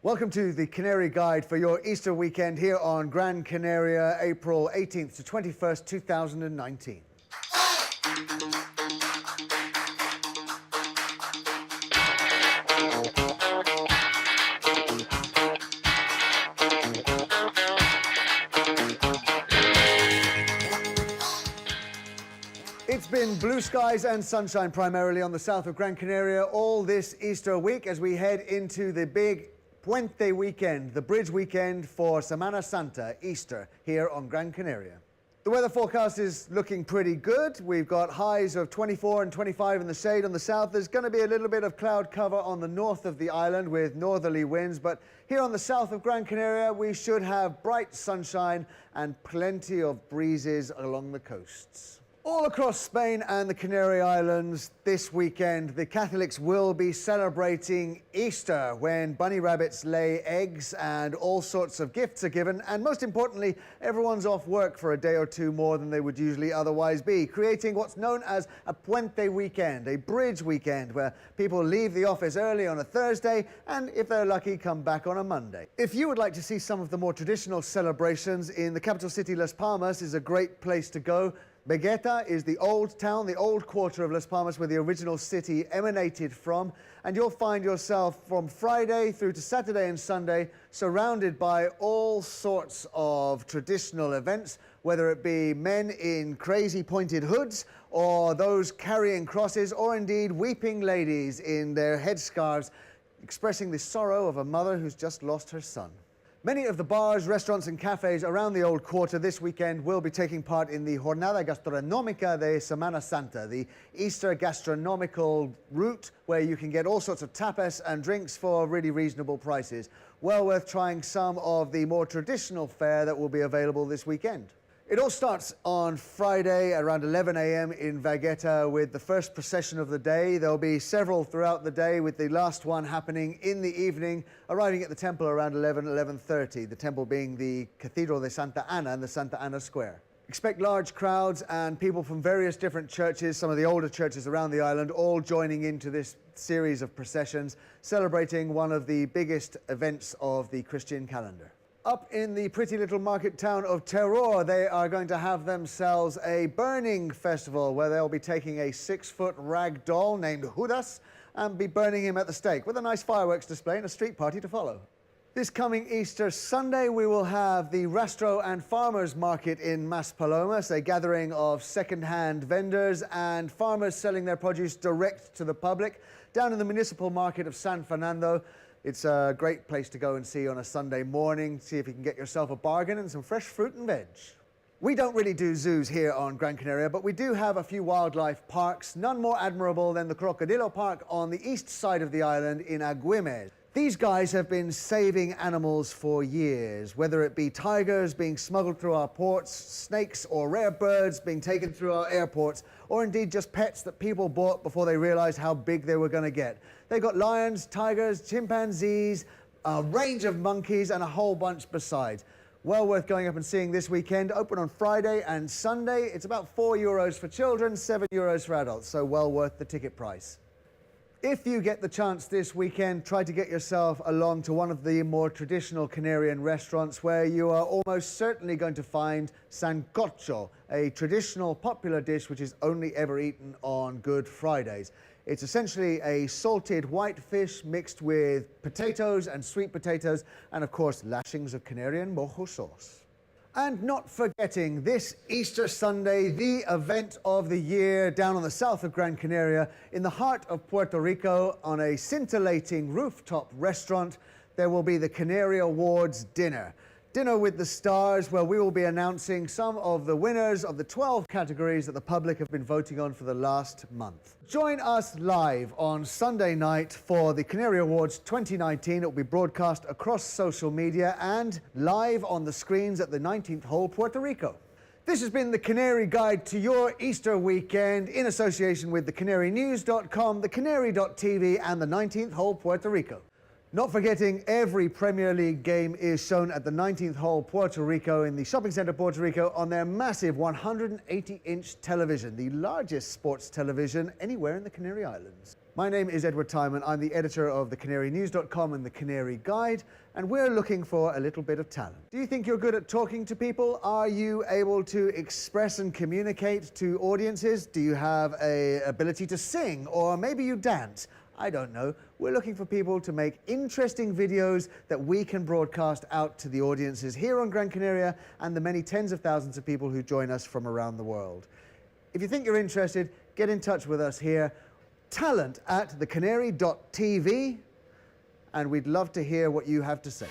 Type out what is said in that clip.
Welcome to the Canary Guide for your Easter weekend here on Gran Canaria, April 18th to 21st, 2019. It's been blue skies and sunshine primarily on the south of Gran Canaria all this Easter week as we head into the big Puente weekend, the bridge weekend for Semana Santa, Easter, here on Gran Canaria. The weather forecast is looking pretty good. We've got highs of 24 and 25 in the shade on the south. There's going to be a little bit of cloud cover on the north of the island with northerly winds, but here on the south of Gran Canaria, we should have bright sunshine and plenty of breezes along the coasts. All across Spain and the Canary Islands this weekend, the Catholics will be celebrating Easter when bunny rabbits lay eggs and all sorts of gifts are given. And most importantly, everyone's off work for a day or two more than they would usually otherwise be, creating what's known as a Puente weekend, a bridge weekend, where people leave the office early on a Thursday and, if they're lucky, come back on a Monday. If you would like to see some of the more traditional celebrations in the capital city, Las Palmas is a great place to go. Vegueta is the old town, the old quarter of Las Palmas where the original city emanated from, and you'll find yourself from Friday through to Saturday and Sunday surrounded by all sorts of traditional events, whether it be men in crazy pointed hoods or those carrying crosses, or indeed weeping ladies in their headscarves expressing the sorrow of a mother who's just lost her son. Many of the bars, restaurants and cafes around the old quarter this weekend will be taking part in the Jornada Gastronómica de Semana Santa, the Easter gastronomical route where you can get all sorts of tapas and drinks for really reasonable prices. Well worth trying some of the more traditional fare that will be available this weekend. It all starts on Friday around 11 a.m. in Vegueta with the first procession of the day. There'll be several throughout the day, with the last one happening in the evening, arriving at the temple around 11:30, the temple being the Cathedral de Santa Ana and the Santa Ana Square. Expect large crowds and people from various different churches, some of the older churches around the island, all joining into this series of processions, celebrating one of the biggest events of the Christian calendar. Up in the pretty little market town of Terror, they are going to have themselves a burning festival where they'll be taking a 6-foot rag doll named Judas and be burning him at the stake, with a nice fireworks display and a street party to follow. This coming Easter Sunday, we will have the Rastro and Farmers Market in Maspalomas, a gathering of second-hand vendors and farmers selling their produce direct to the public. Down in the municipal market of San Fernando, it's a great place to go and see on a Sunday morning, see if you can get yourself a bargain and some fresh fruit and veg. We don't really do zoos here on Gran Canaria, but we do have a few wildlife parks, none more admirable than the Crocodilo Park on the east side of the island in Agüimes. These guys have been saving animals for years, whether it be tigers being smuggled through our ports, snakes or rare birds being taken through our airports, or indeed just pets that people bought before they realized how big they were going to get. They've got lions, tigers, chimpanzees, a range of monkeys and a whole bunch besides. Well worth going up and seeing this weekend. Open on Friday and Sunday. It's about €4 for children, €7 for adults, so well worth the ticket price. If you get the chance this weekend, try to get yourself along to one of the more traditional Canarian restaurants where you are almost certainly going to find sancocho, a traditional popular dish which is only ever eaten on Good Fridays. It's essentially a salted white fish mixed with potatoes and sweet potatoes and, of course, lashings of Canarian mojo sauce. And not forgetting this Easter Sunday, the event of the year down on the south of Gran Canaria, in the heart of Puerto Rico, on a scintillating rooftop restaurant, there will be the Canary Awards dinner. Dinner with the Stars, where we will be announcing some of the winners of the 12 categories that the public have been voting on for the last month. Join us live on Sunday night for the Canary Awards 2019. It will be broadcast across social media and live on the screens at the 19th hole, Puerto Rico. This has been the Canary Guide to your Easter weekend in association with thecanarynews.com, thecanary.tv and the 19th hole, Puerto Rico. Not forgetting, every Premier League game is shown at the 19th hole, Puerto Rico, in the shopping centre Puerto Rico on their massive 180-inch television, the largest sports television anywhere in the Canary Islands. My name is Edward Timon. I'm the editor of thecanarynews.com and the Canary Guide, and we're looking for a little bit of talent. Do you think you're good at talking to people? Are you able to express and communicate to audiences? Do you have an ability to sing, or maybe you dance? I don't know. We're looking for people to make interesting videos that we can broadcast out to the audiences here on Gran Canaria and the many tens of thousands of people who join us from around the world. If you think you're interested, get in touch with us here. Talent@thecanary.tv, and we'd love to hear what you have to say.